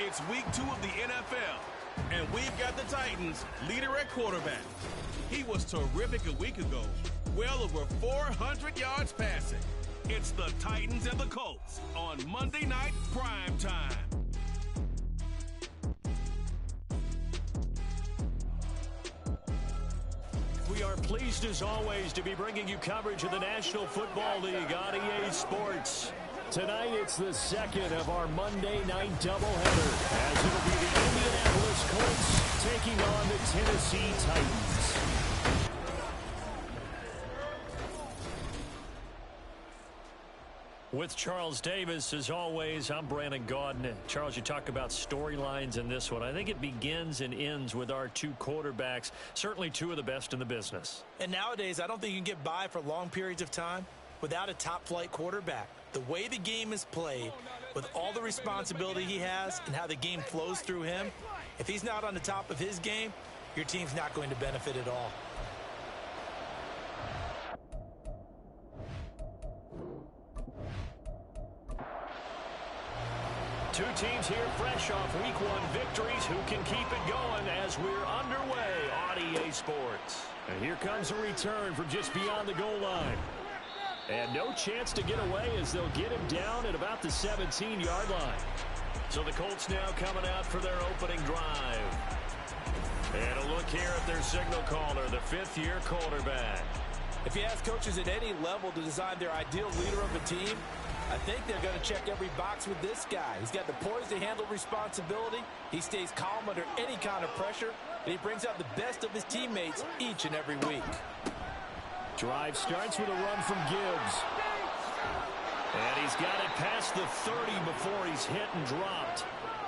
It's week 2 of the NFL, and we've got the Titans leader at quarterback. He was terrific a week ago, well over 400 yards passing. It's the Titans and the Colts on Monday Night Prime Time. We are pleased as always to be bringing you coverage of the National Football League on EA Sports. Tonight it's the second of our Monday night doubleheader, as it'll be the Indianapolis Colts taking on the Tennessee Titans. With Charles Davis, as always, I'm Brandon Gaudin. Charles, you talk about storylines in this one. I think it begins and ends with our two quarterbacks, certainly two of the best in the business. And nowadays, I don't think you can get by for long periods of time without a top-flight quarterback. The way the game is played, with all the responsibility he has and how the game flows through him, if he's not on the top of his game, your team's not going to benefit at all. Two teams here fresh off Week 1 victories. Who can keep it going as we're underway on EA Sports? And here comes a return from just beyond the goal line. And no chance to get away as they'll get him down at about the 17-yard line. So the Colts now coming out for their opening drive. And a look here at their signal caller, the fifth-year quarterback. If you ask coaches at any level to design their ideal leader of a team, I think they're going to check every box with this guy. He's got the poise to handle responsibility. He stays calm under any kind of pressure, and he brings out the best of his teammates each and every week. Drive starts with a run from Gibbs. And he's got it past the 30 before he's hit and dropped.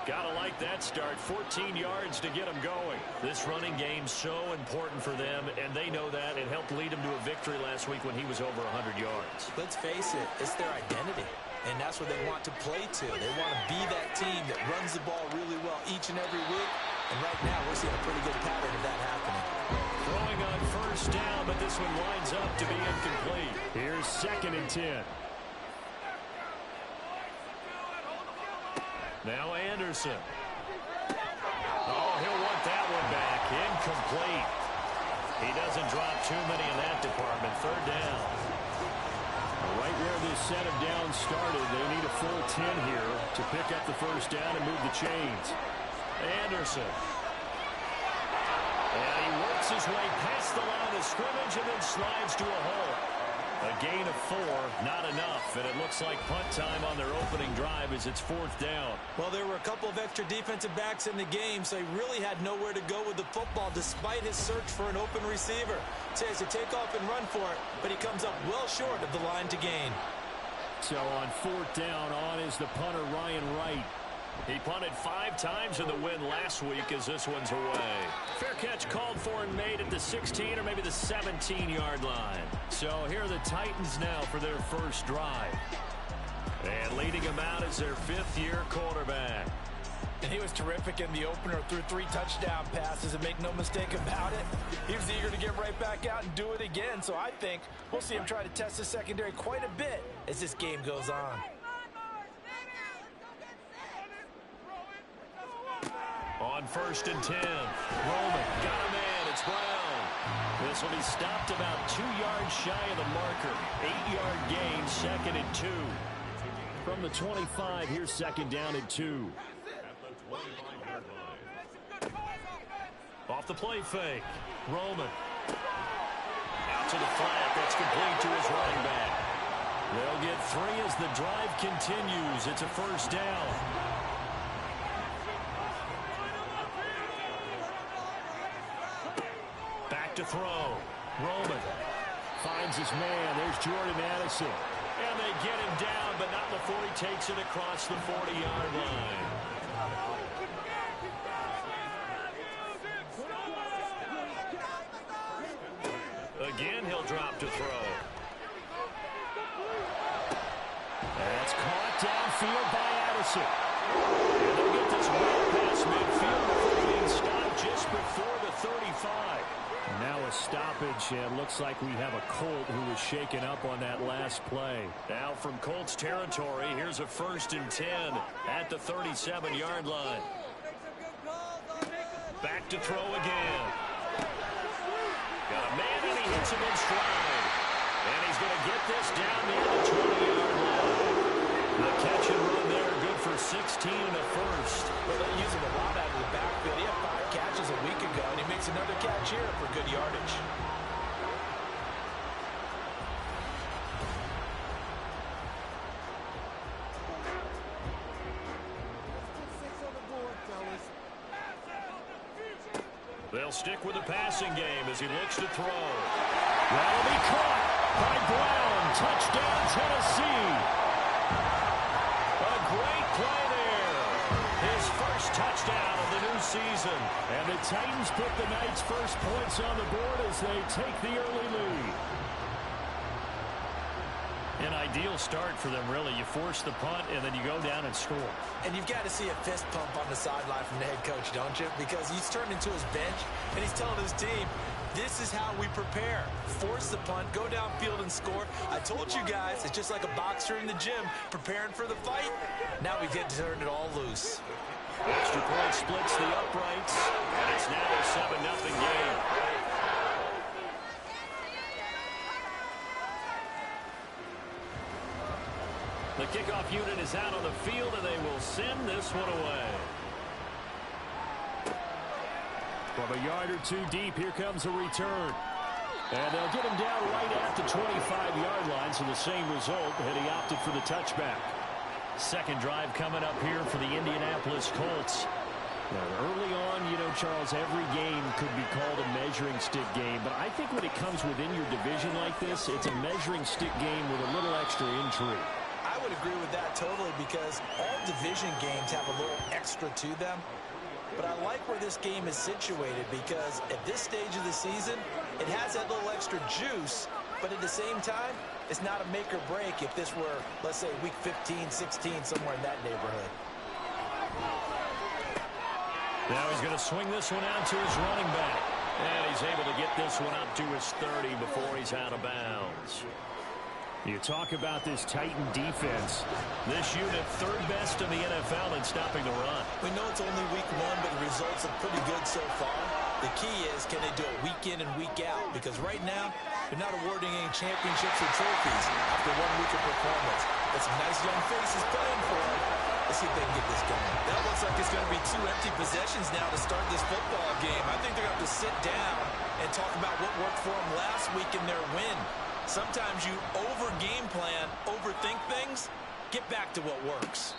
Gotta like that start. 14 yards to get him going. This running game's so important for them, and they know that. It helped lead him to a victory last week when he was over 100 yards. Let's face it, it's their identity, and that's what they want to play to. They want to be that team that runs the ball really well each and every week, and right now we're seeing a pretty good pattern of that happening. Throwing on first down, but this one winds up to be incomplete. Here's 2nd and 10. Now Anderson. Oh, he'll want that one back. Incomplete. He doesn't drop too many in that department. 3rd down. Right where this set of downs started, they need a full 10 here to pick up the first down and move the chains. Anderson. And he works his way past the line of scrimmage and then slides to a hole. A gain of 4, not enough, and it looks like punt time on their opening drive as it's 4th down. Well, there were a couple of extra defensive backs in the game, so he really had nowhere to go with the football despite his search for an open receiver. So he has to take off and run for it, but he comes up well short of the line to gain. So on 4th down, on is the punter Ryan Wright. He punted 5 times in the win last week as this one's away. Fair catch called for and made at the 16 or maybe the 17-yard line. So here are the Titans now for their first drive. And leading them out is their 5th-year quarterback. And he was terrific in the opener, threw 3 touchdown passes, and make no mistake about it, he was eager to get right back out and do it again. So I think we'll see him try to test the secondary quite a bit as this game goes on. On 1st and 10, Roman got a man. It's Brown. This will be stopped about 2 yards shy of the marker. 8-yard gain, 2nd and 2. From the 25, here's 2nd down and 2. Off the play fake, Roman. Out to the flat. That's complete to his running back. They'll get 3 as the drive continues. It's a 1st down. To throw. Roman finds his man. There's Jordan Addison. And they get him down, but not before he takes it across the 40-yard line. Again, he'll drop to throw. That's caught downfield by Addison. And they'll get this well past midfield before being stopped just before the 35. Now a stoppage, and looks like we have a Colt who was shaken up on that last play. Now from Colts territory, here's a 1st and 10 at the 37-yard line. Back to throw again. Got a man, and he hits him in stride. And he's going to get this down near the 20-yard line. The catch and run there, good for 16 and a first. Well, they use him a lot out of the backfield. He had 5 catches a week ago, and he makes another catch here for good yardage. They'll stick with the passing game as he looks to throw. That'll be caught by Brown. Touchdown, Tennessee. A great play there. His first touchdown of the new season. And the Titans put the Knights' first points on the board as they take the early lead. An ideal start for them, really. You force the punt, and then you go down and score. And you've got to see a fist pump on the sideline from the head coach, don't you? Because he's turned into his bench, and he's telling his team, this is how we prepare. Force the punt, go downfield and score. I told you guys, it's just like a boxer in the gym preparing for the fight. Now we get to turn it all loose. Extra point splits the uprights, and it's now a 7-0 game. The kickoff unit is out on the field, and they will send this one away. From a yard or two deep, here comes a return. And they'll get him down right at the 25-yard line, so the same result, and he opted for the touchback. Second drive coming up here for the Indianapolis Colts. Now, early on, you know, Charles, every game could be called a measuring stick game, but I think when it comes within your division like this, it's a measuring stick game with a little extra intrigue. I would agree with that totally because all division games have a little extra to them. But I like where this game is situated because at this stage of the season, it has that little extra juice, but at the same time, it's not a make or break if this were, let's say, week 15, 16, somewhere in that neighborhood. Now he's going to swing this one out to his running back. And he's able to get this one up to his 30 before he's out of bounds. You talk about this Titan defense. This unit, third best in the NFL in stopping the run. We know it's only week 1, but the results are pretty good so far. The key is, can they do it week in and week out? Because right now, they're not awarding any championships or trophies after 1 week of performance. But some nice young faces playing for them. Let's see if they can get this going. That looks like it's going to be 2 empty possessions now to start this football game. I think they're going to have to sit down and talk about what worked for them last week in their win. Sometimes you over-game plan, overthink things, get back to what works.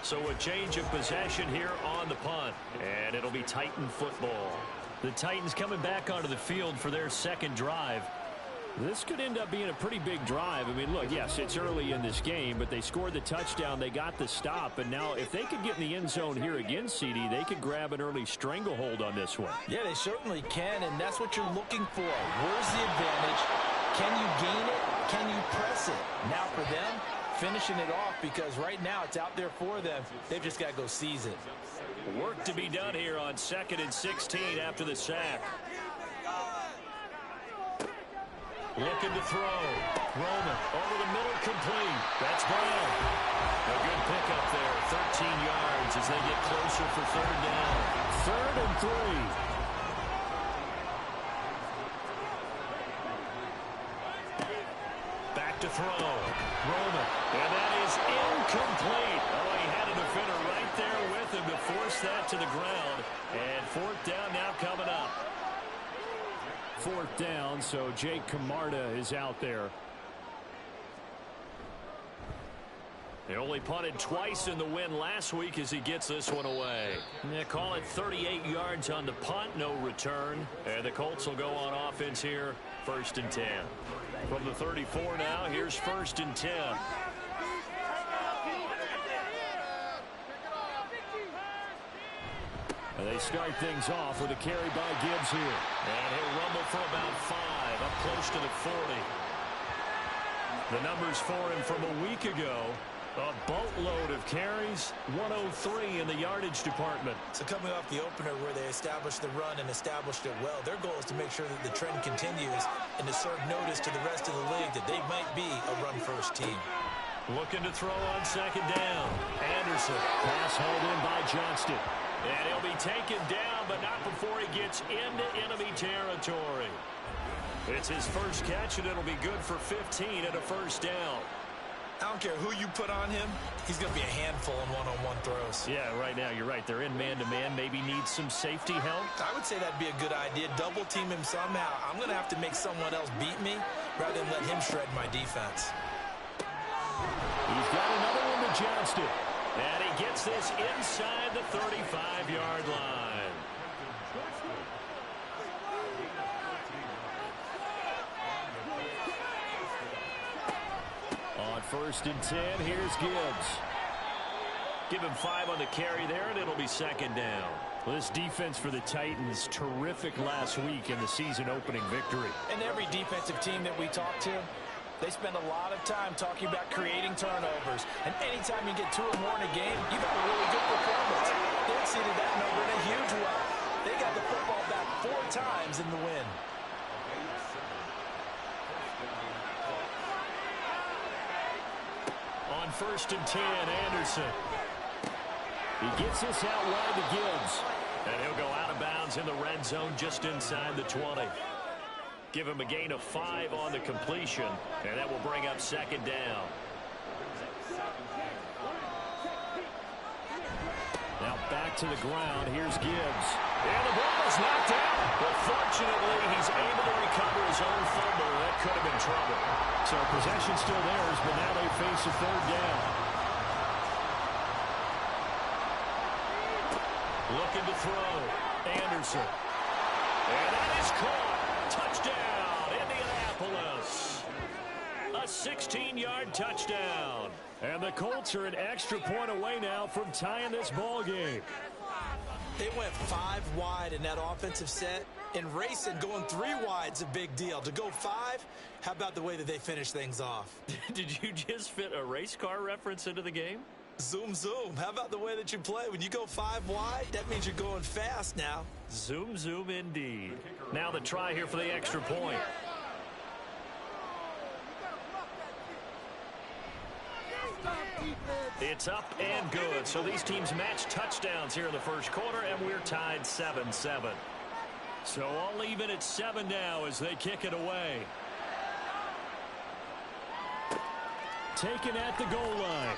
So a change of possession here on the punt, and it'll be Titan football. The Titans coming back onto the field for their second drive. This could end up being a pretty big drive. I mean, look, yes, it's early in this game, but they scored the touchdown, they got the stop, and now if they could get in the end zone here again, CD, they could grab an early stranglehold on this one. Yeah, they certainly can, and that's what you're looking for. Where's the advantage? Can you gain it? Can you press it? Now for them, finishing it off because right now it's out there for them. They've just got to go seize it. Work to be done here on 2nd and 16 after the sack. Looking to throw. Roman over the middle, complete. That's Brown. A good pickup there, 13 yards as they get closer for third down. 3rd and 3. To throw. Roman. And that is incomplete. Oh, he had a defender right there with him to force that to the ground. And 4th down now coming up. 4th down, so Jake Camarda is out there. They only punted twice in the win last week as he gets this one away. They call it 38 yards on the punt, no return. And the Colts will go on offense here, 1st and 10. From the 34 now, here's 1st and 10. And they start things off with a carry by Gibbs here. And he'll rumble for about 5, up close to the 40. The numbers for him from a week ago, A boatload of carries, 103 in the yardage department. So coming off the opener where they established the run and established it well, their goal is to make sure that the trend continues and to serve notice to the rest of the league that they might be a run-first team. Looking to throw on second down. Anderson. Pass hauled in by Johnston. And he'll be taken down, but not before he gets into enemy territory. It's his first catch, and it'll be good for 15 and a first down. I don't care who you put on him. He's going to be a handful in one-on-one throws. Yeah, right now, you're right. They're in man-to-man. Maybe needs some safety help. I would say that'd be a good idea. Double team him somehow. I'm going to have to make someone else beat me rather than let him shred my defense. He's got another one to Johnston. And he gets this inside the 35-yard line. On 1st and 10, here's Gibbs. Give him 5 on the carry there, and it'll be second down. Well, this defense for the Titans, terrific last week in the season-opening victory. And every defensive team that we talk to, they spend a lot of time talking about creating turnovers. And anytime you get 2 or more in a game, you've had a really good performance. They exceeded that number in a huge way. They got the football back 4 times in the win. On 1st and 10, Anderson. He gets this out wide to Gibbs. And he'll go out of bounds in the red zone just inside the 20. Give him a gain of 5 on the completion, and that will bring up second down. Now back to the ground. Here's Gibbs. And the ball is knocked out. But fortunately, he's able to recover his own fumble. That could have been trouble. So possession still theirs, but now they face a 3rd down. Looking to throw. Anderson. And that is caught. Touchdown, Indianapolis. A 16-yard touchdown. And the Colts are an extra point away now from tying this ball game. They went 5 wide in that offensive set. And racing going 3 wide's a big deal. To go 5, how about the way that they finish things off? Did you just fit a race car reference into the game? Zoom, zoom. How about the way that you play? When you go 5 wide, that means you're going fast now. Zoom, zoom indeed. Now the try here for the extra point. It's up and good. So these teams match touchdowns here in the first quarter, and we're tied 7-7. So I'll leave it at 7 now as they kick it away. Taken at the goal line.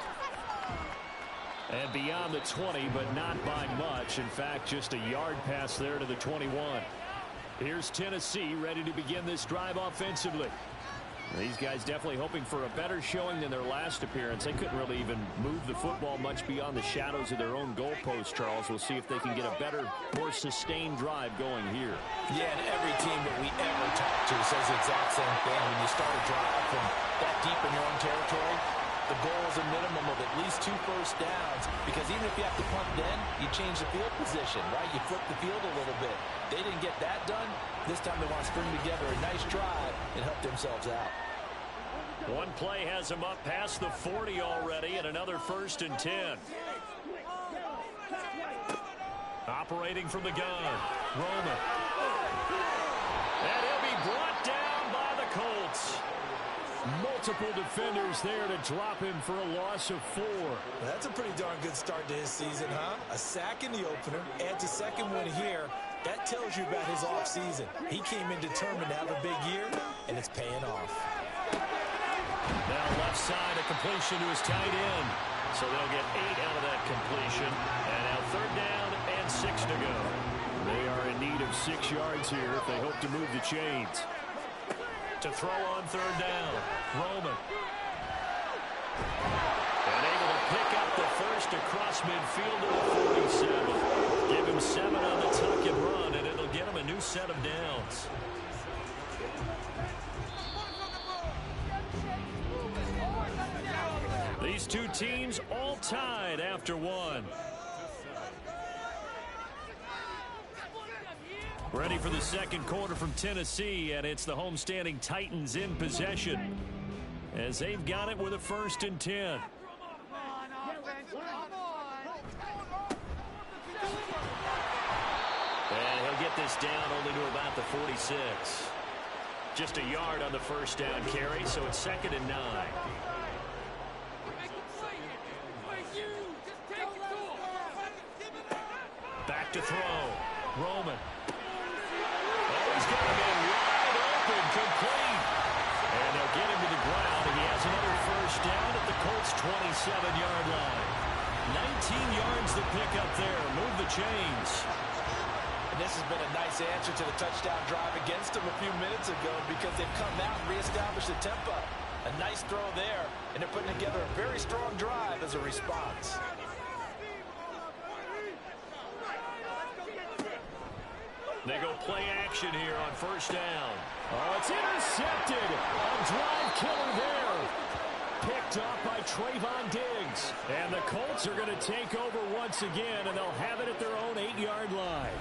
And beyond the 20, but not by much. In fact, just a yard pass there to the 21. Here's Tennessee ready to begin this drive offensively. These guys definitely hoping for a better showing than their last appearance. They couldn't really even move the football much beyond the shadows of their own goalpost, Charles. We'll see if they can get a better, more sustained drive going here. Yeah, and every team that we ever talk to says the exact same thing. When you start a drive from that deep in your own territory, the goal is a minimum of at least 2 first downs, because even if you have to punt then, you change the field position, right? You flip the field a little bit. They didn't get that done. This time they want to string together a nice drive and help themselves out. One play has them up past the 40 already, and another 1st and 10. Operating from the gun, Roman. And he'll be brought down by the Colts. Multiple defenders there to drop him for a loss of 4. Well, that's a pretty darn good start to his season, huh? A sack in the opener, adds a second one here. That tells you about his offseason. He came in determined to have a big year, and it's paying off. Now left side, a completion to his tight end. So they'll get 8 out of that completion. And now 3rd down and 6 to go. They are in need of 6 yards here if they hope to move the chains. To throw on 3rd down, Roman. And able to pick up the first across midfield to the 47. Give him 7 on the tuck and run, and it'll get him a new set of downs. These two teams all tied after 1. Ready for the second quarter from Tennessee, and it's the homestanding Titans in possession as they've got it with a 1st and 10. And he'll get this down only to about the 46. Just a yard on the first down carry, so it's 2nd and 9. Back to throw. Roman. Oh, he's got him in wide open, complete. And they'll get him to the ground, and he has another first down at the Colts' 27-yard line. 19 yards to pick up there. Move the chains. And this has been a nice answer to the touchdown drive against them a few minutes ago because they've come out and reestablished the tempo. A nice throw there, and they're putting together a very strong drive as a response. They go play action here on first down. Oh, it's intercepted. A drive killer there. Picked off by Trayvon Diggs. And the Colts are going to take over once again, and they'll have it at their own 8-yard line.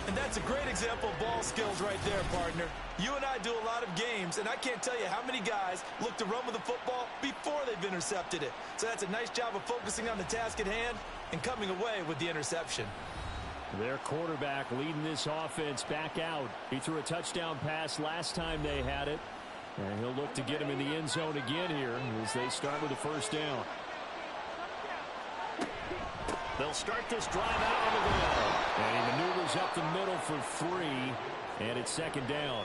And that's a great example of ball skills right there, partner. You and I do a lot of games, and I can't tell you how many guys look to run with the football before they've intercepted it. So that's a nice job of focusing on the task at hand and coming away with the interception. Their quarterback leading this offense back out. He threw a touchdown pass last time they had it. And he'll look to get him in the end zone again here as they start with the first down. They'll start this drive out on the wall. And he maneuvers up the middle for 3. And it's 2nd down.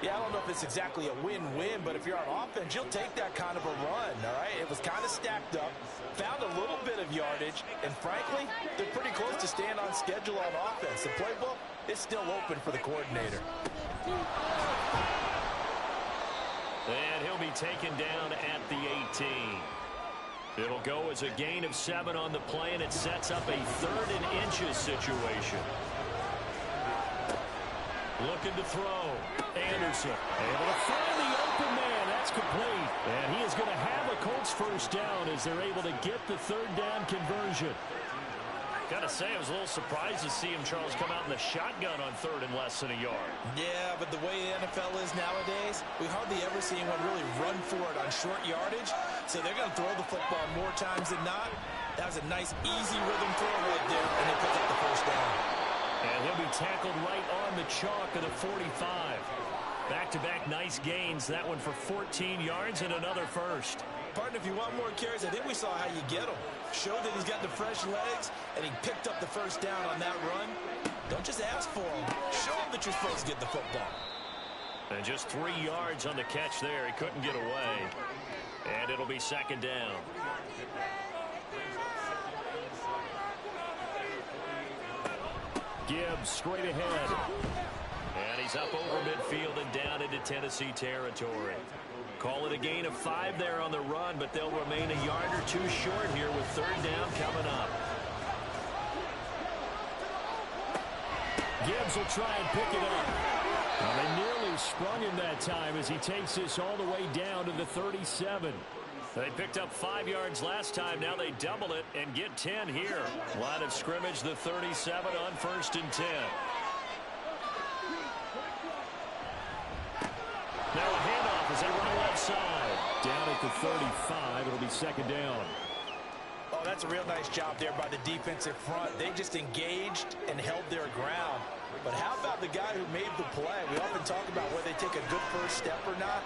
Yeah, I don't know if it's exactly a win-win, but if you're on offense, you'll take that kind of a run, all right? It was kind of stacked up, found a little bit of yardage, and frankly, they're pretty close to staying on schedule on offense. The playbook is still open for the coordinator. And he'll be taken down at the 18. It'll go as a gain of 7 on the play, and it sets up a 3rd and inches situation. Looking to throw. Anderson able to find the open man. That's complete. And he is going to have a Colts first down as they're able to get the 3rd down conversion. Got to say, I was a little surprised to see him, Charles, come out in the shotgun on 3rd and less than a yard. Yeah, but the way the NFL is nowadays, we hardly ever see anyone really run for it on short yardage. So they're going to throw the football more times than not. That was a nice, easy rhythm throw right there, and they pick up the first down. And he'll be tackled right on the chalk at the 45. Back-to-back nice gains. That one for 14 yards and another first. Partner, if you want more carries, I think we saw how you get them. Show that he's got the fresh legs, and he picked up the first down on that run. Don't just ask for him. Show him that you're supposed to get the football. And just 3 yards on the catch there. He couldn't get away. And it'll be 2nd down. Gibbs straight ahead. And he's up over midfield and down into Tennessee territory. Call it a gain of 5 there on the run, but they'll remain a yard or 2 short here with 3rd down coming up. Gibbs will try and pick it up. Well, they nearly sprung him that time as he takes this all the way down to the 37. They picked up 5 yards last time. Now they double it and get 10 here. Line of scrimmage, the 37 on 1st and 10. Now a handoff as they run left side. Down at the 35. It'll be 2nd down. Oh, that's a real nice job there by the defensive front. They just engaged and held their ground. But how about the guy who made the play? We often talk about whether they take a good first step or not.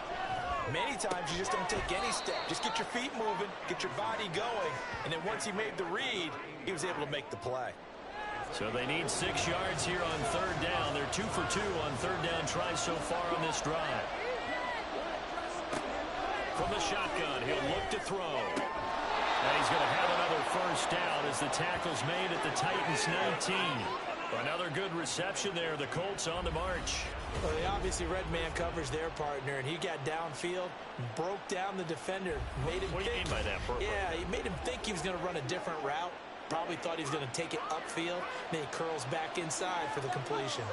Many times you just don't take any step. Just get your feet moving, get your body going, and then once he made the read, he was able to make the play. So they need 6 yards here on 3rd down. They're 2 for 2 on 3rd down tries so far on this drive. From the shotgun, he'll look to throw. And he's going to have another first down as the tackle's made at the Titans' 19. Another good reception there. The Colts on the march. Well, they obviously red man covers their partner, and he got downfield, broke down the defender, made him What do you mean by that? Yeah, he made him think he was going to run a different route. Probably thought he was going to take it upfield. Then he curls back inside for the completion.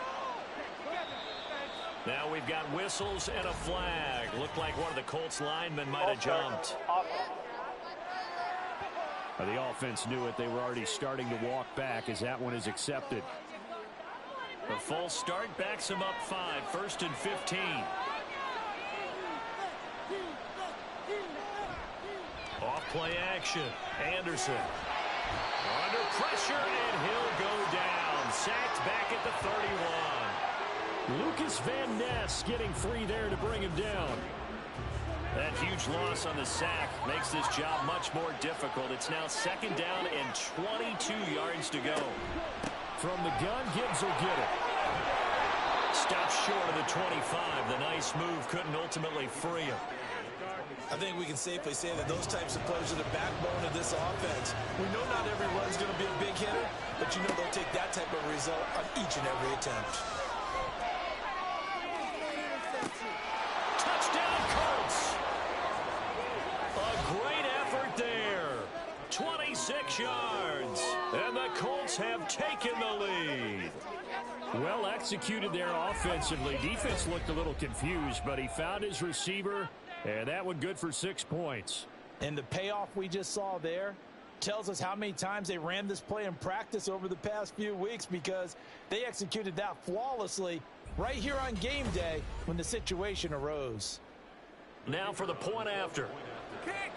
Now we've got whistles and a flag. Looked like one of the Colts linemen might have jumped. The offense knew it. They were already starting to walk back as that one is accepted. The full start backs him up 5. 1st and 15. Off Play action. Anderson. Under pressure, and he'll go down. Sacked back at the 31. Lucas Van Ness getting free there to bring him down. That huge loss on the sack makes this job much more difficult. It's now 2nd down and 22 yards to go. From the gun, Gibbs will get it. Stops short of the 25. The nice move couldn't ultimately free him. I think we can safely say that those types of plays are the backbone of this offense. We know not every run's going to be a big hitter, but you know they'll take that type of result on each and every attempt. Touchdown, Colts. A great effort there. 26 yards. And the Colts have taken the lead. Well executed there offensively. Defense looked a little confused, but he found his receiver, and that one good for 6 points. And the payoff we just saw there tells us how many times they ran this play in practice over the past few weeks, because they executed that flawlessly right here on game day when the situation arose. Now for the point after. Kick.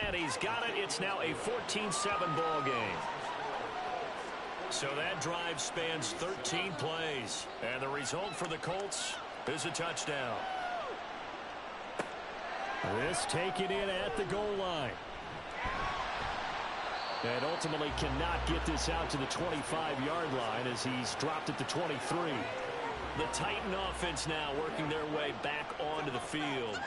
And he's got it. It's now a 14-7 ball game. So that drive spans 13 plays. And the result for the Colts is a touchdown. This taken in at the goal line. And ultimately cannot get this out to the 25-yard line as he's dropped it to 23. The Titan offense now working their way back onto the field.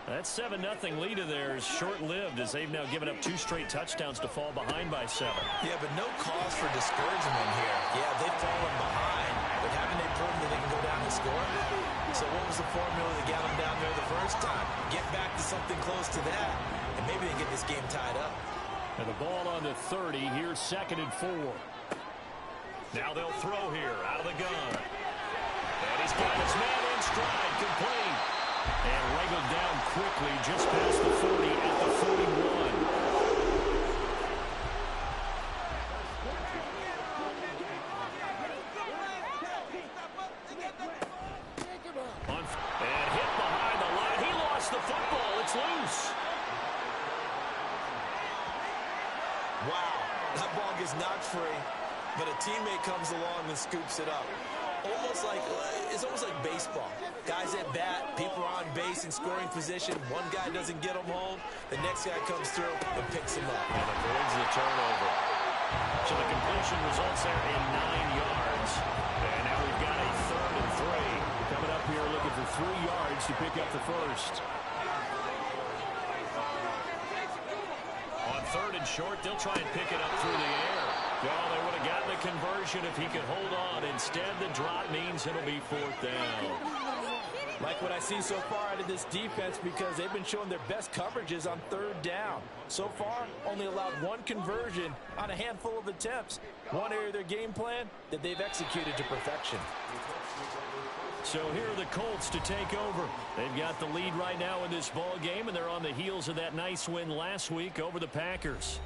That 7-0 lead of theirs short-lived as they've now given up 2 straight touchdowns to fall behind by 7. Yeah, but no cause for discouragement here. Yeah, they've fallen behind, but haven't they proven that they can go down and score? So what was the formula that got them down there the first time? Get back to something close to that, and maybe they get this game tied up. And the ball on the 30. Here's 2nd and 4. Now they'll throw here out of the gun. And he's got his man in stride, complete. And wriggled down quickly just past the 40 at the 41. And hit behind the line. He lost the football. It's loose. Wow, that ball gets knocked free, but a teammate comes along and scoops it up. It's almost like baseball. Guys at bat, people are on base in scoring position. One guy doesn't get them home. The next guy comes through and picks him up. And avoids the turnover. So the completion results there in 9 yards. And now we've got a 3rd and 3. Coming up here looking for 3 yards to pick up the first. On 3rd and short, they'll try and pick it up through the air. Well, they would have gotten the conversion if he could hold on. Instead, the drop means it'll be 4th down. Like what I see so far out of this defense, because they've been showing their best coverages on 3rd down. So far, only allowed 1 conversion on a handful of attempts. One area of their game plan that they've executed to perfection. So here are the Colts to take over. They've got the lead right now in this ball game, and they're on the heels of that nice win last week over the Packers.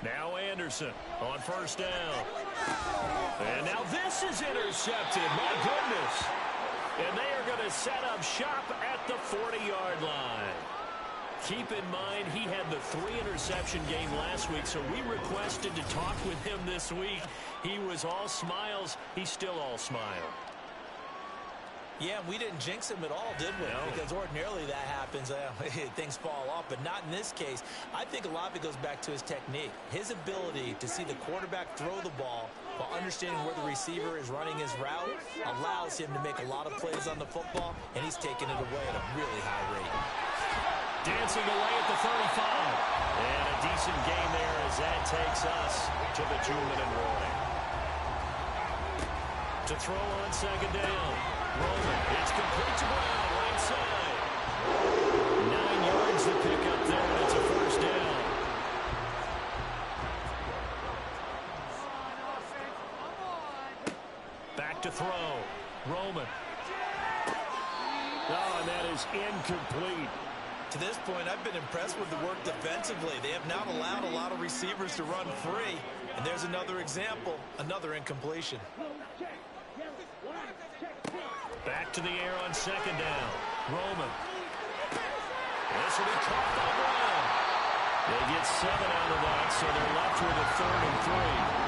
Now Anderson on 1st down. And now this is intercepted. My goodness. And they are going to set up shop at the 40-yard line. Keep in mind, he had the 3-interception game last week, so we requested to talk with him this week. He was all smiles. He's still all smile. Yeah, we didn't jinx him at all, did we? No. Because ordinarily that happens. Things fall off, but not in this case. I think a lot of it goes back to his technique. His ability to see the quarterback throw the ball while understanding where the receiver is running his route allows him to make a lot of plays on the football, and he's taking it away at a really high rate. Dancing away at the 35. And a decent game there as that takes us to the 2-minute warning. To throw on 2nd down. Roman, it's complete to Brown, right side. 9 yards to pick up there, and it's a 1st down. Back to throw. Roman. Oh, and that is incomplete. To this point, I've been impressed with the work defensively. They have not allowed a lot of receivers to run free, And there's another example, another incompletion. Back to the air on second down. Roman. This will be caught by Brown. They get 7 out of that, so they're left with a 3rd and 3.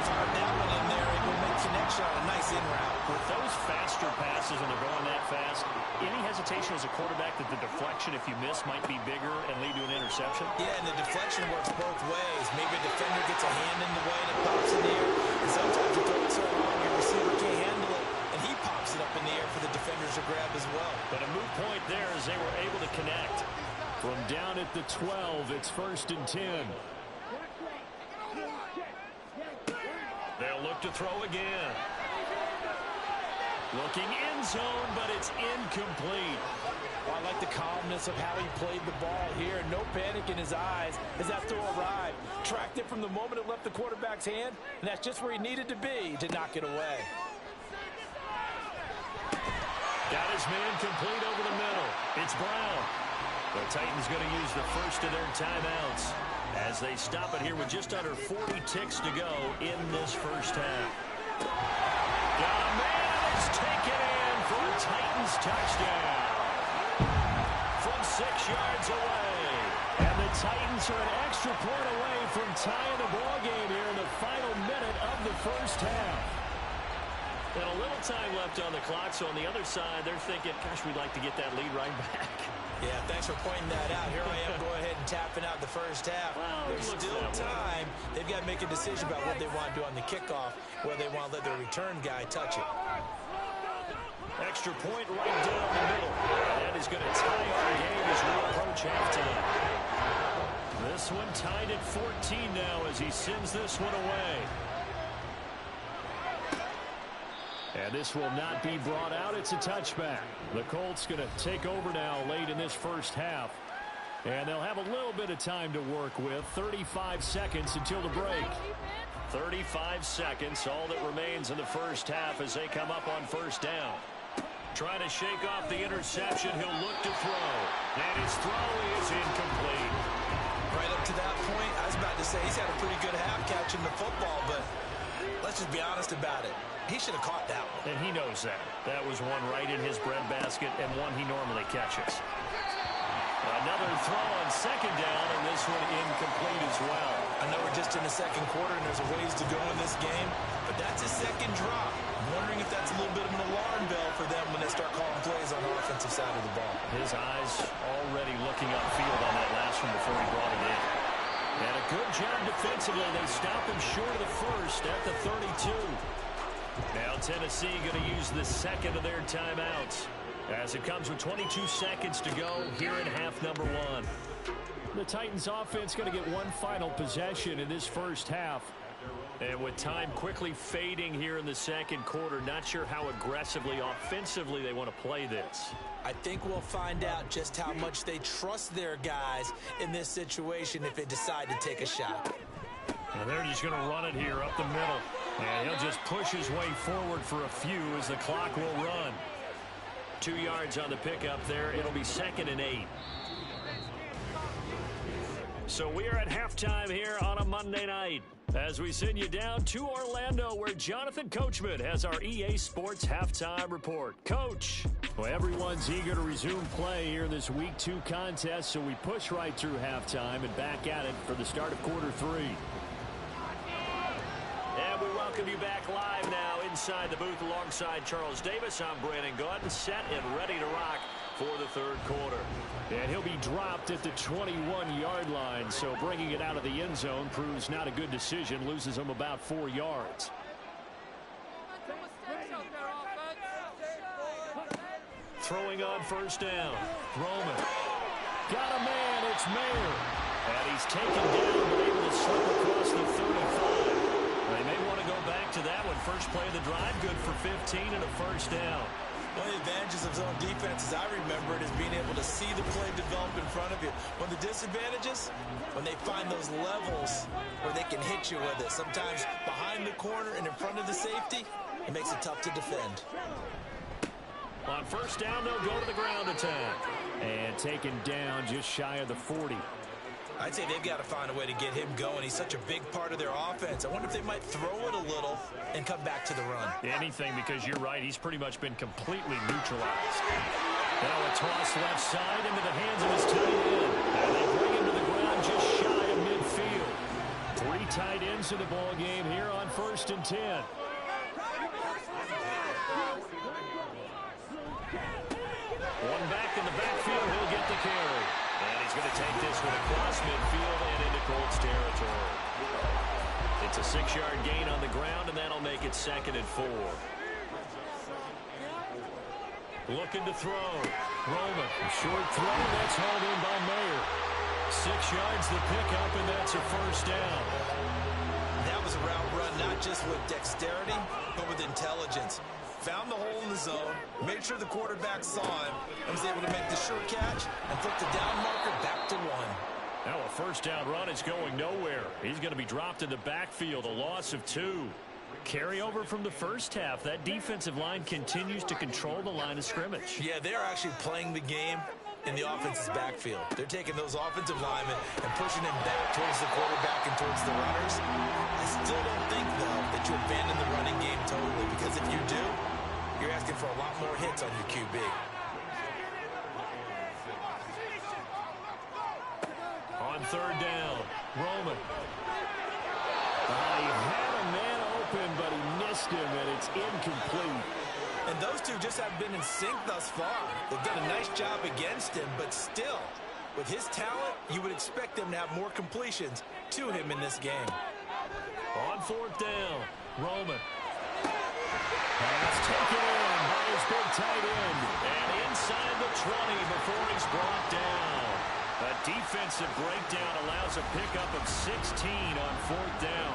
Fired that one in there, able to make connection on a nice in route. With those faster passes when they're going that fast, any hesitation as a quarterback that the deflection, if you miss, might be bigger and lead to an interception? Yeah, and the deflection works both ways. Maybe a defender gets a hand in the way and it pops in the air, and sometimes you throw it so long your receiver can't handle it, and he pops it up in the air for the defenders to grab as well. But a moot point there as they were able to connect. From down at the 12, it's 1st and 10. They'll look to throw again. Looking end zone, but it's incomplete. Well, I like the calmness of how he played the ball here. No panic in his eyes as that throw arrived. Tracked it from the moment it left the quarterback's hand, and that's just where he needed to be to knock it away. Got his man complete over the middle. It's Brown. The Titans going to use the first of their timeouts as they stop it here with just under 40 ticks to go in this first half. Got a man, and it's taken in for a Titans touchdown from 6 yards away. And the Titans are an extra point away from tying the ball game here in the final minute of the first half. And a little time left on the clock, so on the other side, they're thinking, gosh, we'd like to get that lead right back. Yeah, thanks for pointing that out. Here I am, go ahead and tapping out the first half. Well, there's still time. They've got to make a decision about what they want to do on the kickoff, whether they want to let their return guy touch it. Extra point right down the middle. That is going to tie our game as we approach halftime. This one tied at 14 now as he sends this one away. And this will not be brought out. It's a touchback. The Colts going to take over now late in this first half. And they'll have a little bit of time to work with. 35 seconds until the break. 35 seconds, all that remains in the first half as they come up on first down. Trying to shake off the interception. He'll look to throw. And his throw is incomplete. Right up to that point, I was about to say he's had a pretty good half catching the football, but let's just be honest about it. He should have caught that one. And he knows that. That was one right in his breadbasket and one he normally catches. Another throw on second down, and this one incomplete as well. I know we're just in the second quarter, and there's a ways to go in this game, but that's his second drop. I'm wondering if that's a little bit of an alarm bell for them when they start calling plays on the offensive side of the ball. His eyes already looking upfield on that last one before he brought it in. And a good job defensively. They stop him short of the first at the 32. Now Tennessee going to use the second of their timeouts as it comes with 22 seconds to go here in half number 1. The Titans offense going to get one final possession in this first half. And with time quickly fading here in the second quarter, not sure how aggressively offensively they want to play this. I think we'll find out just how much they trust their guys in this situation if they decide to take a shot. And they're just going to run it here up the middle. And he'll just push his way forward for a few as the clock will run. 2 yards on the pickup there. It'll be 2nd and 8. So we are at halftime here on a Monday night as we send you down to Orlando where Jonathan Coachman has our EA Sports Halftime Report. Coach, well, everyone's eager to resume play here in this Week 2 contest, so we push right through halftime and back at it for the start of quarter 3. And we welcome you back live now inside the booth alongside Charles Davis. I'm Brandon Gordon, set and ready to rock for the third quarter. And he'll be dropped at the 21-yard line, so bringing it out of the end zone proves not a good decision, loses him about 4 yards. Throwing on first down. Roman. Got a man, it's Mayer. And he's taken down, but able to slip across the 35. They may want to go back to that one. First play of the drive, good for 15 and a first down. One of the advantages of zone defense, as I remember it, is being able to see the play develop in front of you. One of the disadvantages, when they find those levels where they can hit you with it. Sometimes behind the corner and in front of the safety, it makes it tough to defend. On first down, they'll go to the ground attack. And taken down just shy of the 40. I'd say they've got to find a way to get him going. He's such a big part of their offense. I wonder if they might throw it a little and come back to the run. Anything, because you're right. He's pretty much been completely neutralized. Now a toss left side into the hands of his tight end. And they bring him to the ground just shy of midfield. 3 tight ends in the ball game here on 1st and 10. One back in the backfield. He'll get the carry. And he's going to take this one across midfield and into Colts territory. It's a 6-yard gain on the ground, and that'll make it 2nd and 4. Looking to throw. Roman. A short throw. That's hauled in by Mayer. 6 yards the pickup, and that's a 1st down. That was a route run, not just with dexterity, but with intelligence. Found the hole in the zone, made sure the quarterback saw him, and was able to make the short catch and flip the down marker back to 1. Now a 1st down run is going nowhere. He's going to be dropped in the backfield, a loss of 2. Carryover from the 1st half. That defensive line continues to control the line of scrimmage. Yeah, they're actually playing the game in the offense's backfield. They're taking those offensive linemen and pushing them back towards the quarterback and towards the runners. I still don't think, though, that you abandon the running game totally, because if you do, you're asking for a lot more hits on your QB. On 3rd down, Roman. He had a man open, but he missed him, and it's incomplete. And those two just haven't been in sync thus far. They've done a nice job against him, but still, with his talent, you would expect them to have more completions to him in this game. On 4th down, Roman. Pass taken in by his big tight end. And inside the 20 before he's brought down. A defensive breakdown allows a pickup of 16 on 4th down.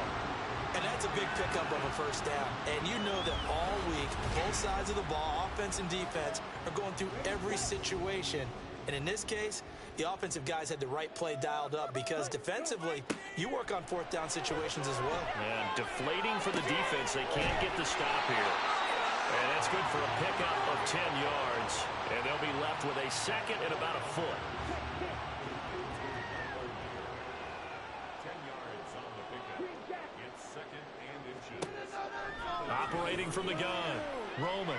And that's a big pickup of a 1st down. And you know that all week, both sides of the ball, offense and defense, are going through every situation. And in this case, the offensive guys had the right play dialed up, because defensively, you work on 4th down situations as well. And deflating for the defense. They can't get the stop here. And that's good for a pickup of 10 yards. And they'll be left with a 2nd and about a foot. Operating from the gun, Roman. And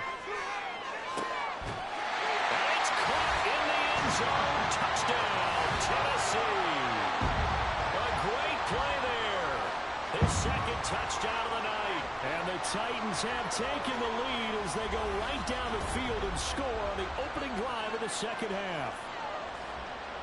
it's caught in the end zone. Touchdown, Tennessee. A great play there. His 2nd touchdown of the night. And the Titans have taken the lead as they go right down the field and score on the opening drive of the 2nd half.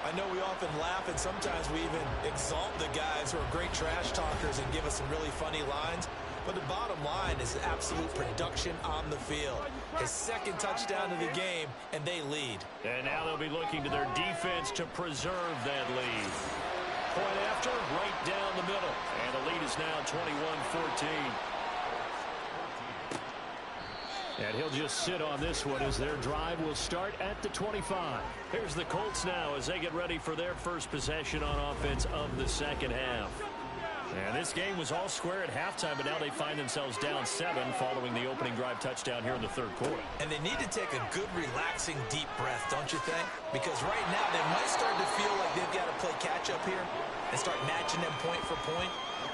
I know we often laugh, and sometimes we even exalt the guys who are great trash talkers and give us some really funny lines. But the bottom line is absolute production on the field. His 2nd touchdown of the game, and they lead. And now they'll be looking to their defense to preserve that lead. Point after, right down the middle. And the lead is now 21-14. And he'll just sit on this one as their drive will start at the 25. Here's the Colts now as they get ready for their first possession on offense of the 2nd half. And this game was all square at halftime, but now they find themselves down 7 following the opening drive touchdown here in the 3rd quarter. And they need to take a good, relaxing, deep breath, don't you think? Because right now they might start to feel like they've got to play catch-up here and start matching them point for point.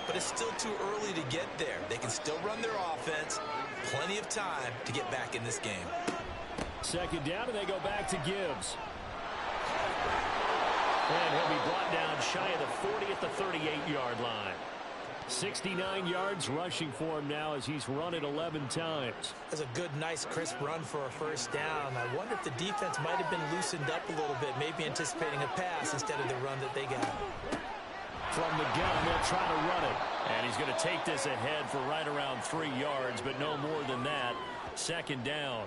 But it's still too early to get there. They can still run their offense. Plenty of time to get back in this game. 2nd down, and they go back to Gibbs. And he'll be brought down shy of the 40 at the 38-yard line. 69 yards rushing for him now as he's run it 11 times. That's a good, nice, crisp run for a 1st down. I wonder if the defense might have been loosened up a little bit, maybe anticipating a pass instead of the run that they got. From the gun, they'll try to run it. And he's going to take this ahead for right around 3 yards, but no more than that. 2nd down.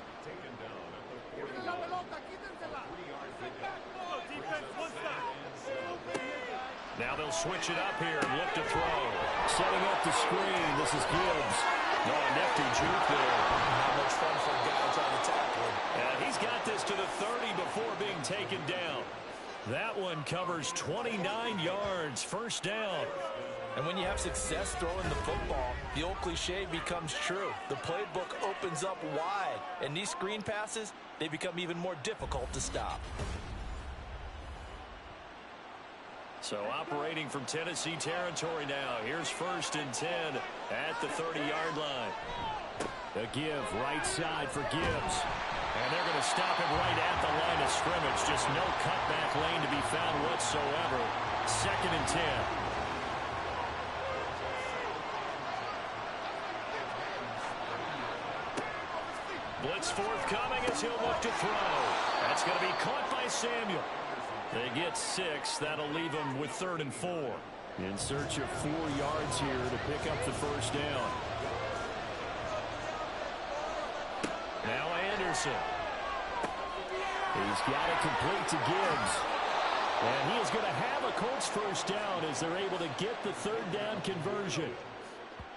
Now they'll switch it up here and look to throw. Setting up the screen. This is Gibbs. No, nifty juke there. Not much fun for a guy trying to tackle him. And he's got this to the 30 before being taken down. That one covers 29 yards. 1st down. And when you have success throwing the football, the old cliche becomes true. The playbook opens up wide. And these screen passes, they become even more difficult to stop. So operating from Tennessee territory now. Here's 1st and 10 at the 30-yard line. The give right side for Gibbs. And they're going to stop him right at the line of scrimmage. Just no cutback lane to be found whatsoever. 2nd and 10. Blitz forthcoming as he'll look to throw. That's going to be caught by Samuel. They get 6. That'll leave them with 3rd and 4. In search of 4 yards here to pick up the first down. Now Anderson. He's got it complete to Gibbs. And he is going to have a Colts first down as they're able to get the 3rd down conversion.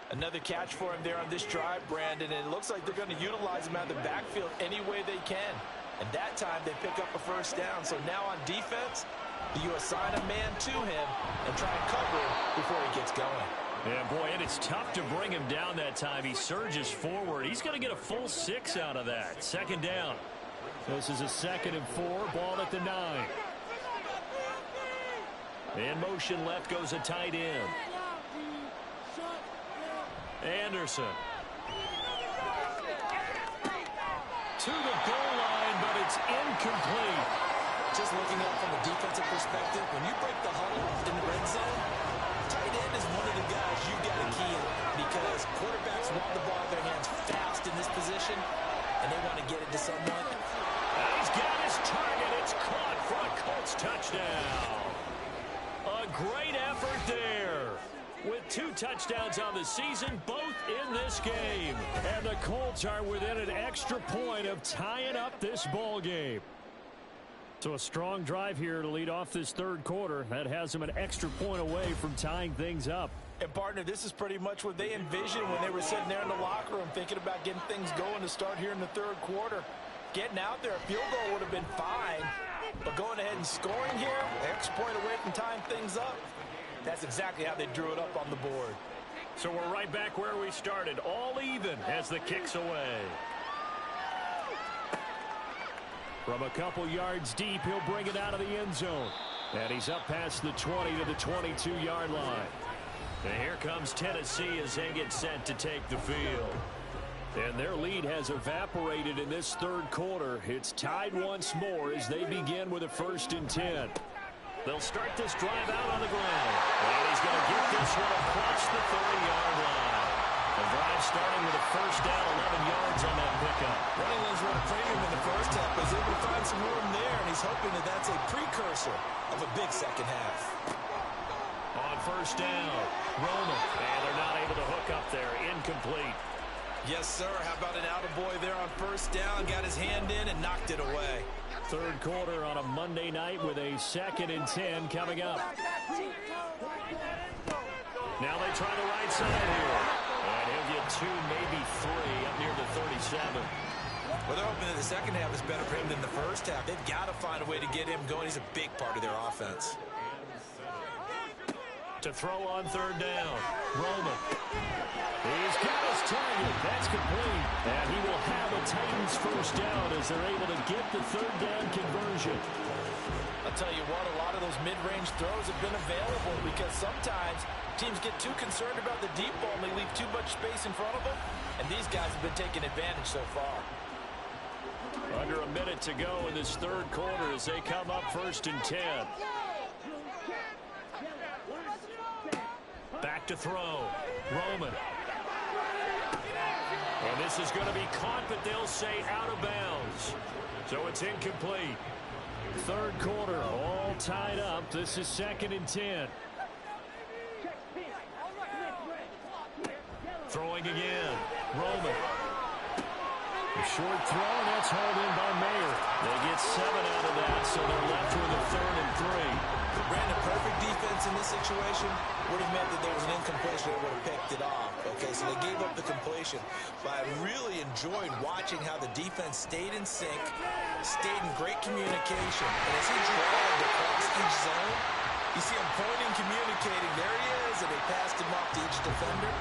Another catch for him there on this drive, Brandon, and it looks like they're going to utilize him out of the backfield any way they can. And that time they pick up a first down. So now on defense, you assign a man to him and try and cover him before he gets going. Yeah, boy, and it's tough to bring him down that time. He surges forward. He's going to get a full 6 out of that. 2nd down. This is a 2nd and 4. Ball at the 9. In motion left goes a tight end. Anderson. To the goal line, but it's incomplete. Just looking at it from a defensive perspective, when you break the huddle in the red zone, tight end is one of the guys you've got to key in because quarterbacks want the ball in their hands fast in this position, and they want to get it to someone. He's got his target. It's caught for a Colts touchdown. A great effort there. With 2 touchdowns on the season, both in this game. And the Colts are within an extra point of tying up this ball game. So a strong drive here to lead off this 3rd quarter. That has them an extra point away from tying things up. And, partner, this is pretty much what they envisioned when they were sitting there in the locker room thinking about getting things going to start here in the 3rd quarter. Getting out there, a field goal would have been fine. But going ahead and scoring here, extra point away from tying things up, that's exactly how they drew it up on the board. So we're right back where we started, all even as the kick's away. From a couple yards deep, he'll bring it out of the end zone. And he's up past the 20 to the 22-yard line. And here comes Tennessee as they get set to take the field. And their lead has evaporated in this 3rd quarter. It's tied once more as they begin with a 1st and 10. They'll start this drive out on the ground. And he's going to get this one across the 30-yard line. The drive starting with a first down, 11 yards on that pickup. Running lanes were a premium in the first half, but he's able to find some room there, and he's hoping that that's a precursor of a big second half. On first down, Roman. And they're not able to hook up there. Incomplete. Yes, sir. How about an attaboy there on first down? Got his hand in and knocked it away. 3rd quarter on a Monday night with a 2nd and 10 coming up. Now they try the right side here. And he'll get 2, maybe 3 up near the 37. Well, they're hoping that the second half is better for him than the first half. They've got to find a way to get him going. He's a big part of their offense. To throw on 3rd down, Roman. He's got his target. That's complete. And he will have a Titans first down as they're able to get the 3rd down conversion. I'll tell you what, a lot of those mid-range throws have been available because sometimes teams get too concerned about the deep ball and they leave too much space in front of them. And these guys have been taking advantage so far. Under a minute to go in this 3rd quarter as they come up 1st and 10. Back to throw. Roman. And this is going to be caught, but they'll say out of bounds. So it's incomplete. 3rd quarter, all tied up. This is 2nd and 10. Throwing again. Roman. A short throw, and that's hauled in by Mayer. They get 7 out of that, so they're left with a 3rd and 3. Brandon, perfect defense in this situation would have meant that there was an incompletion that would have picked it off. Okay, so they gave up the completion. But I really enjoyed watching how the defense stayed in sync, stayed in great communication. And as he dragged across each zone, you see him pointing, communicating. There he is, and they passed him off to each defender.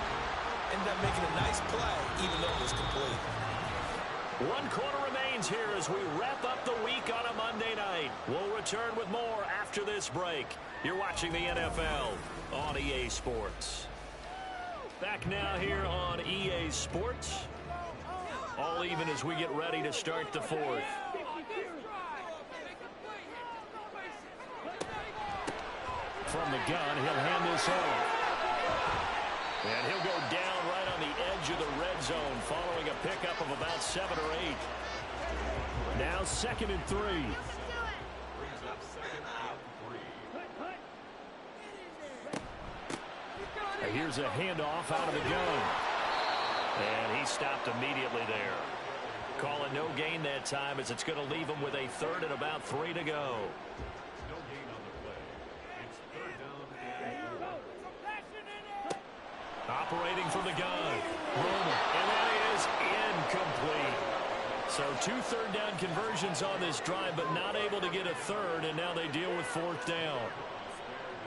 Ended up making a nice play, even though it was complete. 1 quarter remains here as we wrap up the week on a Monday night. We'll return with more after this break. You're watching the NFL on EA Sports. Back now here on EA Sports. All even as we get ready to start the fourth. From the gun, he'll hand this off. And he'll go down right on the edge of the red zone following a pickup of about 7 or 8. Now 2nd and 3. And here's a handoff out of the gun. And he stopped immediately there. Calling no gain that time as it's going to leave him with a 3rd and about 3 to go. Operating from the gun. And that is incomplete. So 2 third-down conversions on this drive, but not able to get a 3rd, and now they deal with 4th down.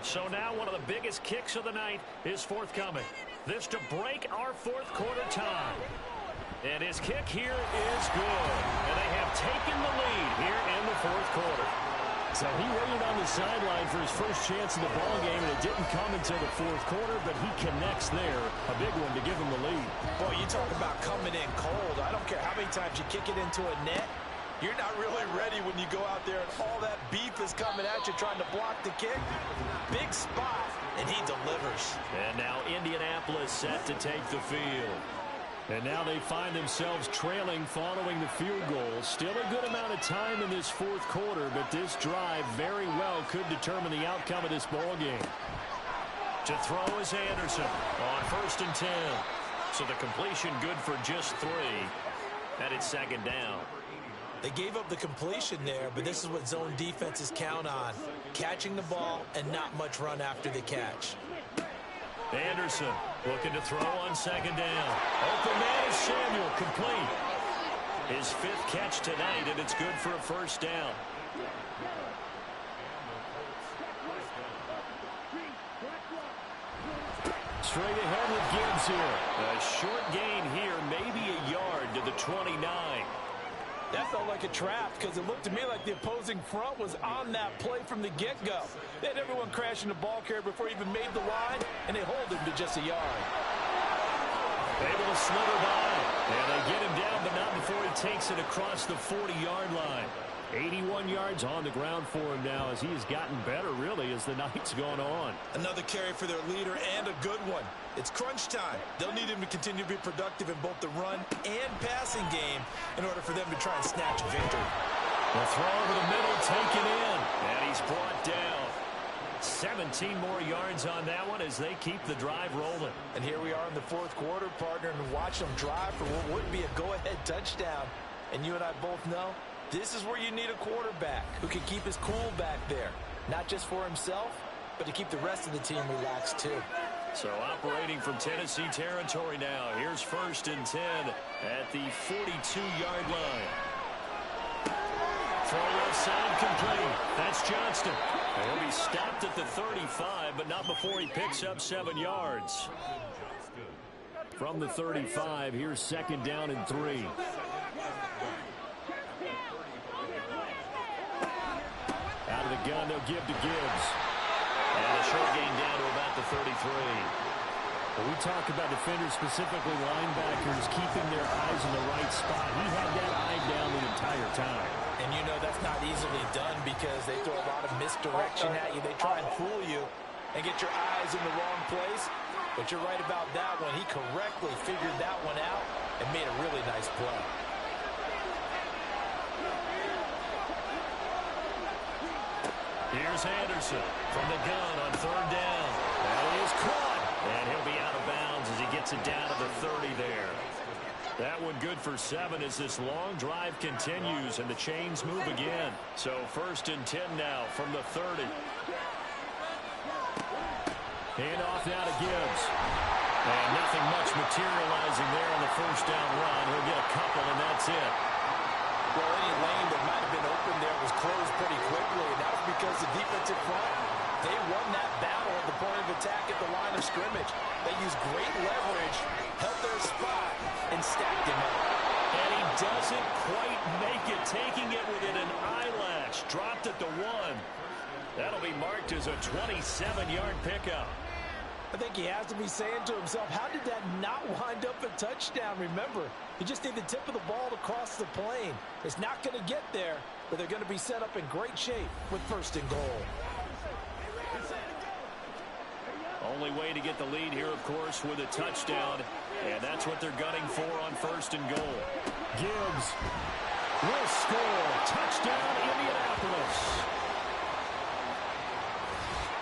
So now one of the biggest kicks of the night is forthcoming. This to break our 4th quarter tie. And his kick here is good. And they have taken the lead here in the 4th quarter. So he waited on the sideline for his first chance in the ball game, and it didn't come until the 4th quarter, but he connects there. A big one to give him the lead. Boy, you talk about coming in cold. I don't care how many times you kick it into a net. You're not really ready when you go out there and all that beef is coming at you trying to block the kick. Big spot, and he delivers. And now Indianapolis set to take the field. And now they find themselves trailing following the field goal. Still a good amount of time in this 4th quarter, but this drive very well could determine the outcome of this ball game. To throw is Anderson on 1st and 10. So the completion good for just 3. And it's 2nd down. They gave up the completion there, but this is what zone defenses count on. Catching the ball and not much run after the catch. Anderson looking to throw on 2nd down. Open man is Samuel, complete. His 5th catch tonight, and it's good for a 1st down. Straight ahead with Gibbs here. A short gain here, maybe a yard to the 29. That felt like a trap because it looked to me like the opposing front was on that play from the get-go. They had everyone crashing the ball carrier before he even made the line, and they hold him to just a yard. Able to slither by, and they get him down, but not before he takes it across the 40-yard line. 81 yards on the ground for him now as he has gotten better, really, as the night's gone on. Another carry for their leader and a good one. It's crunch time. They'll need him to continue to be productive in both the run and passing game in order for them to try and snatch a victory. The throw over the middle, taken in, and he's brought down. 17 more yards on that one as they keep the drive rolling. And here we are in the 4th quarter, partner, and watch them drive for what would be a go-ahead touchdown. And you and I both know this is where you need a quarterback who can keep his cool back there, not just for himself, but to keep the rest of the team relaxed too. So operating from Tennessee territory now. Here's 1st and 10 at the 42-yard line. Throw left side complete. That's Johnston. He'll be stopped at the 35, but not before he picks up 7 yards. From the 35, here's 2nd down and 3. Out of the gun, they'll give to Gibbs. And a short gain down to about the 33. When we talk about defenders, specifically linebackers, keeping their eyes in the right spot, he had that eye down the entire time. And you know that's not easily done because they throw a lot of misdirection at you. They try and fool you and get your eyes in the wrong place. But you're right about that one. He correctly figured that one out and made a really nice play. Here's Anderson from the gun on 3rd down. That is caught. And he'll be out of bounds as he gets it down to the 30 there. That one good for 7 as this long drive continues and the chains move again. So 1st and 10 now from the 30. Hand off now to Gibbs. And nothing much materializing there on the 1st down run. He'll get a couple and that's it. Well, any lane that might have been open there was closed pretty quickly, and that was because the defensive front, they won that battle at the point of attack at the line of scrimmage. They used great leverage, held their spot, and stacked him up. And he doesn't quite make it, taking it within an eyelash. Dropped at the 1. That'll be marked as a 27-yard pickup. I think he has to be saying to himself, how did that not wind up a touchdown? Remember, you just need the tip of the ball to cross the plane. It's not going to get there, but they're going to be set up in great shape with 1st and goal. Only way to get the lead here, of course, with a touchdown. And that's what they're gunning for on 1st and goal. Gibbs will score. Touchdown, Indianapolis.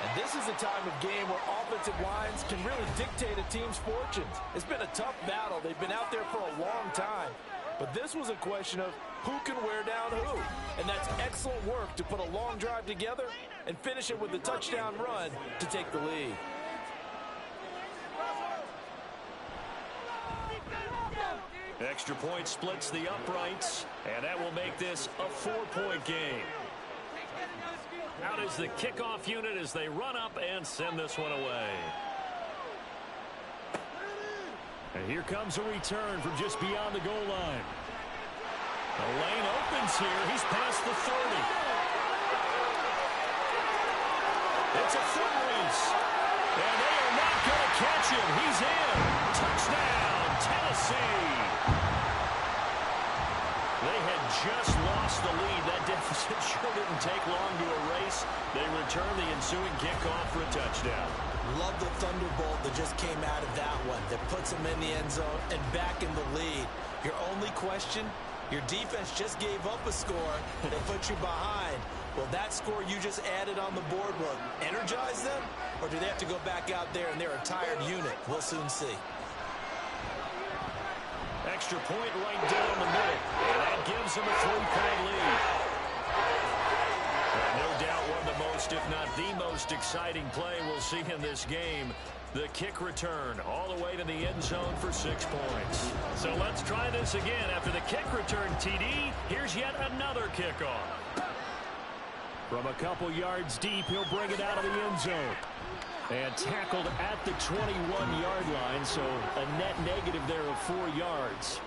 And this is a time of game where offensive lines can really dictate a team's fortunes. It's been a tough battle. They've been out there for a long time. But this was a question of who can wear down who. And that's excellent work to put a long drive together and finish it with a touchdown run to take the lead. Extra point splits the uprights, and that will make this a 4-point game. Out is the kickoff unit as they run up and send this one away. And here comes a return from just beyond the goal line. The lane opens here. He's past the 30. It's a foot race. And they are not going to catch him. He's in. Touchdown, Tennessee. They had just lost the lead. That deficit sure didn't take long to erase. They return the ensuing kickoff for a touchdown. Love the thunderbolt that just came out of that one. That puts them in the end zone and back in the lead. Your only question, your defense just gave up a score. They put you behind. Will that score you just added on the board will energize them? Or do they have to go back out there and they're a tired unit? We'll soon see. Extra point right down the middle. And that gives them a 3-point lead. And no doubt one of the most, if not the most exciting play we'll see in this game. The kick return all the way to the end zone for 6 points. So let's try this again. After the kick return, TD, here's yet another kickoff. From a couple yards deep, he'll bring it out of the end zone. And tackled at the 21-yard line, so a net negative there of 4 yards.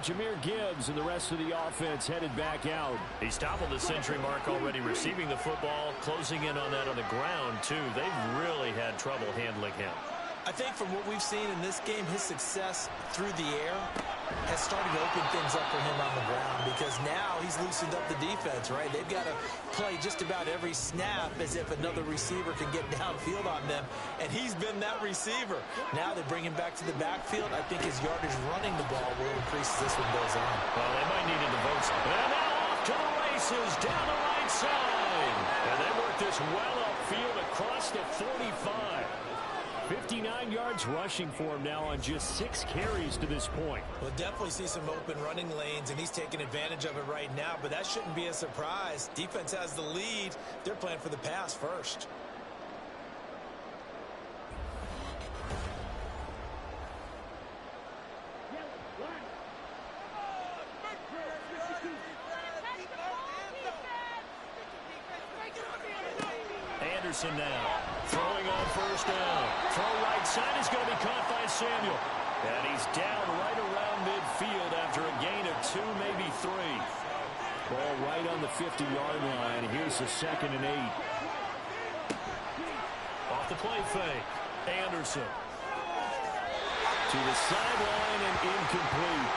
Jameer Gibbs and the rest of the offense headed back out. He's toppled the century mark already receiving the football, closing in on that on the ground, too. They've really had trouble handling him. I think from what we've seen in this game, his success through the air has started to open things up for him on the ground because now he's loosened up the defense, right? They've got to play just about every snap as if another receiver can get downfield on them, and he's been that receiver. Now they bring him back to the backfield. I think his yardage running the ball will increase as this one goes on. Well, they might need to devote some. And now off to the races down the right side. And they work this well upfield across the 45. 59 yards rushing for him now on just 6 carries to this point. We'll definitely see some open running lanes, and he's taking advantage of it right now, but that shouldn't be a surprise. Defense has the lead. They're playing for the pass first. Anderson now throwing on 1st down. Throw right side is going to be caught by Samuel. And he's down right around midfield after a gain of 2, maybe 3. Ball right on the 50-yard line. Here's the 2nd and 8. Off the play fake. Anderson. To the sideline and incomplete.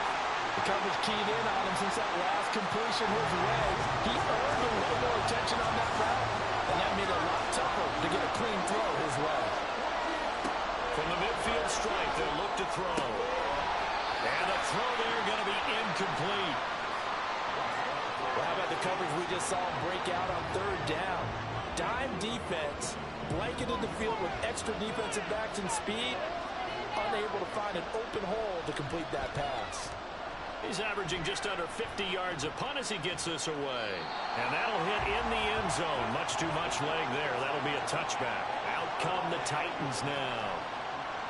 The coverage keyed in on him since that last completion his way. He earned a little more attention on that route, and that made it a lot tougher to get a clean throw his way. From the midfield strike, they'll look to throw. And the throw there going to be incomplete. Well, how about the coverage we just saw him break out on 3rd down? Dime defense, blanketed the field with extra defensive backs and speed, unable to find an open hole to complete that pass. He's averaging just under 50 yards a punt as he gets this away. And that'll hit in the end zone. Much too much leg there. That'll be a touchback. Out come the Titans now.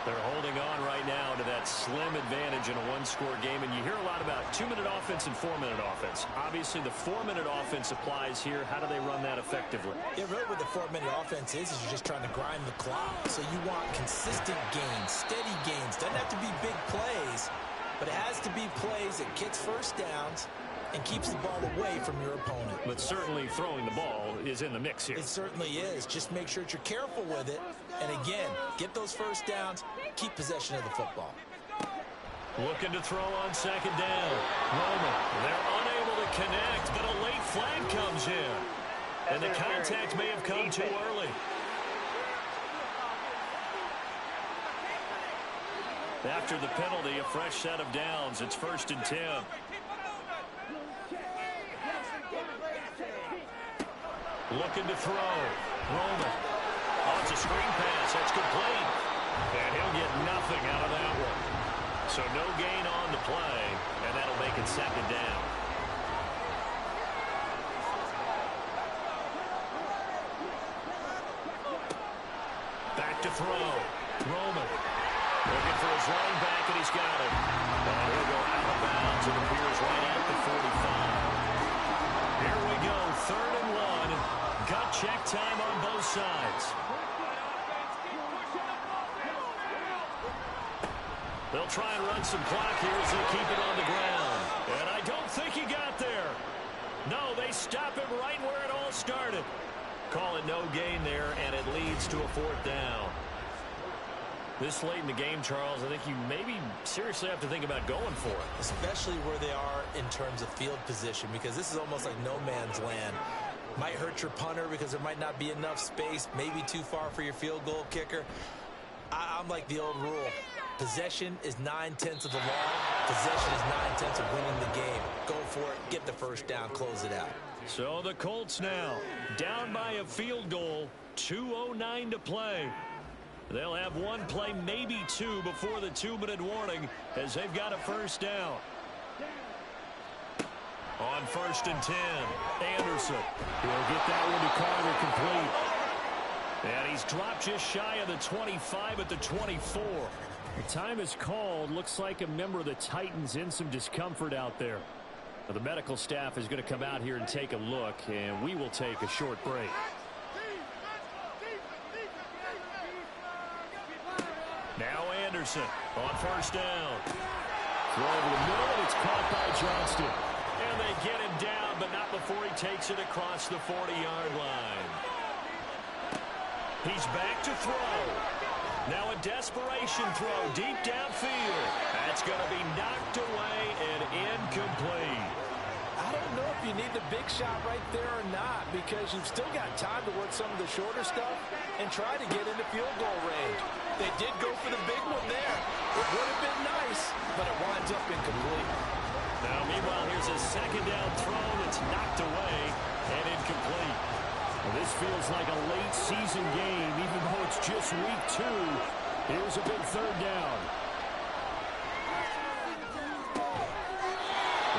They're holding on right now to that slim advantage in a 1-score game. And you hear a lot about 2-minute offense and 4-minute offense. Obviously, the 4-minute offense applies here. How do they run that effectively? Yeah, really what the 4-minute offense is you're just trying to grind the clock. So you want consistent gains, steady gains. Doesn't have to be big plays. but it has to be plays that gets first downs and keeps the ball away from your opponent. But certainly throwing the ball is in the mix here. It certainly is. Just make sure that you're careful with it. And again, get those first downs, keep possession of the football. Looking to throw on second down. Roman, they're unable to connect, but a late flag comes in. And the contact may have come too early. After the penalty, a fresh set of downs. It's 1st and 10. Looking to throw. Roman. Oh, it's a screen pass. That's complete. And he'll get nothing out of that one. So no gain on the play, and that'll make it second down. Back to throw. Roman. Looking for his running back, and he's got it. And he'll go out of bounds. It appears right at the 45. Here we go, 3rd and 1. Gut check time on both sides. They'll try and run some clock here as they keep it on the ground. And I don't think he got there. No, they stop him right where it all started. Call it no gain there, and it leads to a 4th down. This late in the game, Charles, I think you maybe seriously have to think about going for it. Especially where they are in terms of field position, because this is almost like no man's land. Might hurt your punter because there might not be enough space, maybe too far for your field goal kicker. I'm like the old rule. Possession is 9/10 of the law. Possession is 9/10 of winning the game. Go for it, get the first down, close it out. So the Colts now down by a field goal, 2:09 to play. They'll have one play, maybe two, before the 2-minute warning as they've got a first down. On 1st and 10, Anderson. He'll get that one to Carter complete. And he's dropped just shy of the 25 at the 24. The time is called. Looks like a member of the Titans in some discomfort out there. Now, the medical staff is going to come out here and take a look, and we will take a short break. Now Anderson on 1st down. Throw over the middle, and it's caught by Johnston. And they get him down, but not before he takes it across the 40-yard line. He's back to throw. Now a desperation throw deep downfield. That's going to be knocked away and incomplete. I don't know if you need the big shot right there or not, because you've still got time to work some of the shorter stuff and try to get into field goal range. They did go for the big one there. It would have been nice, but it winds up incomplete. Now, meanwhile, here's a second down throw that's knocked away and incomplete. Well, this feels like a late season game, even though it's just week 2. Here's a big 3rd down.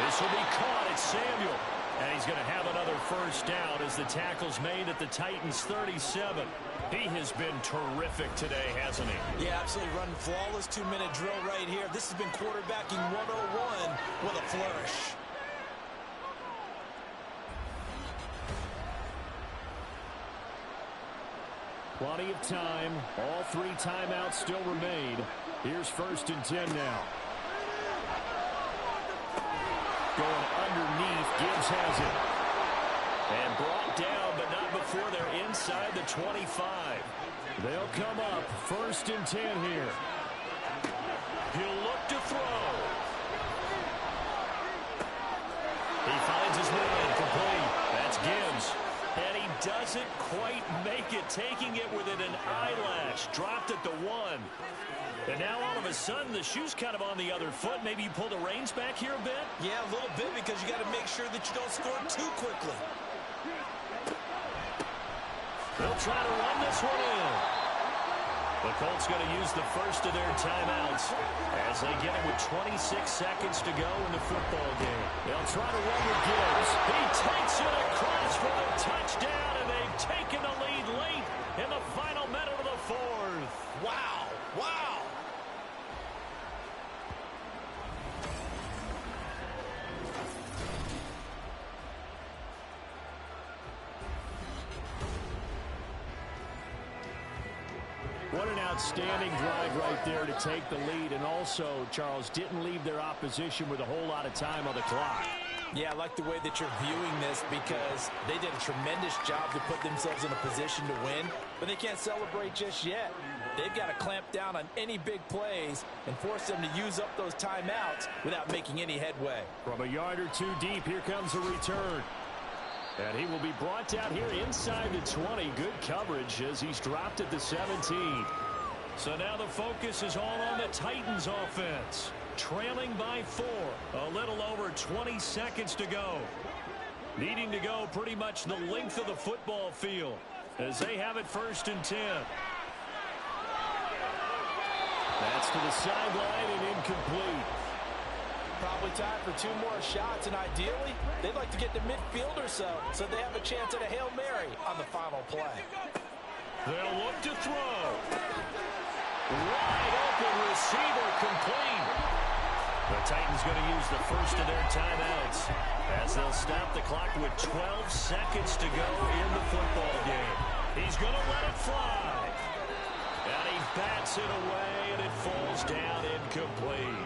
This will be caught. It's Samuel. And he's going to have another first down as the tackle's made at the Titans' 37. He has been terrific today, hasn't he? Yeah, absolutely. Running flawless 2-minute drill right here. This has been quarterbacking 101 with a flourish. Plenty of time. All 3 timeouts still remain. Here's 1st and 10 now. Going underneath, Gibbs has it. And brought down, but not before they're inside the 25. They'll come up 1st and 10 here. He'll look to throw. He finds his man complete. That's Gibbs. And he doesn't quite make it, taking it within an eyelash. Dropped at the 1. And now all of a sudden the shoe's kind of on the other foot. Maybe you pull the reins back here a bit? Yeah, a little bit, because you got to make sure that you don't score too quickly. They'll try to run this one in. The Colts going to use the first of their timeouts as they get it with 26 seconds to go in the football game. They'll try to run with Gibbs. He takes it across for the touchdown, and they've taken the lead late in the final minute of the 4th. Wow. Wow. What an outstanding drive right there to take the lead, and also, Charles, didn't leave their opposition with a whole lot of time on the clock. Yeah, I like the way that you're viewing this because they did a tremendous job to put themselves in a position to win, but they can't celebrate just yet. They've got to clamp down on any big plays and force them to use up those timeouts without making any headway. From a yard or two deep, here comes a return. And he will be brought down here inside the 20. Good coverage as he's dropped at the 17. So now the focus is all on the Titans offense. Trailing by 4. A little over 20 seconds to go. Needing to go pretty much the length of the football field as they have it 1st and 10. That's to the sideline and incomplete. Probably time for 2 more shots, and ideally, they'd like to get to midfield or so they have a chance at a Hail Mary on the final play. They'll look to throw. Wide open receiver complete. The Titans going to use the first of their timeouts as they'll stop the clock with 12 seconds to go in the football game. He's going to let it fly. And he bats it away, and it falls down incomplete.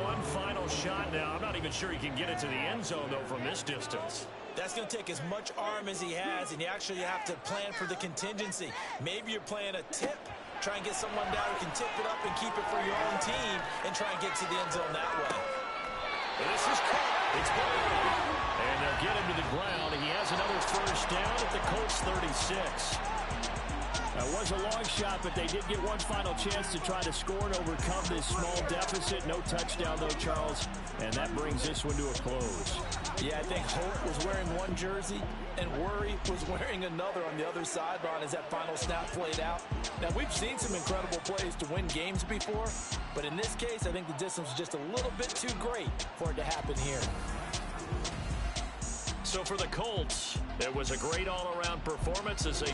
One final shot now. I'm not even sure he can get it to the end zone, though, from this distance. That's going to take as much arm as he has, and you actually have to plan for the contingency. Maybe you're playing a tip. Try and get someone down who can tip it up and keep it for your own team and try and get to the end zone that way. This is caught. It's ball. And they'll get him to the ground. He has another first down at the Colts 36. That was a long shot, but they did get one final chance to try to score and overcome this small deficit. No touchdown, though, Charles. And that brings this one to a close. Yeah, I think Hope was wearing one jersey and Worry was wearing another on the other sideline as that final snap played out. Now, we've seen some incredible plays to win games before, but in this case, I think the distance was just a little bit too great for it to happen here. So for the Colts, it was a great all-around performance as they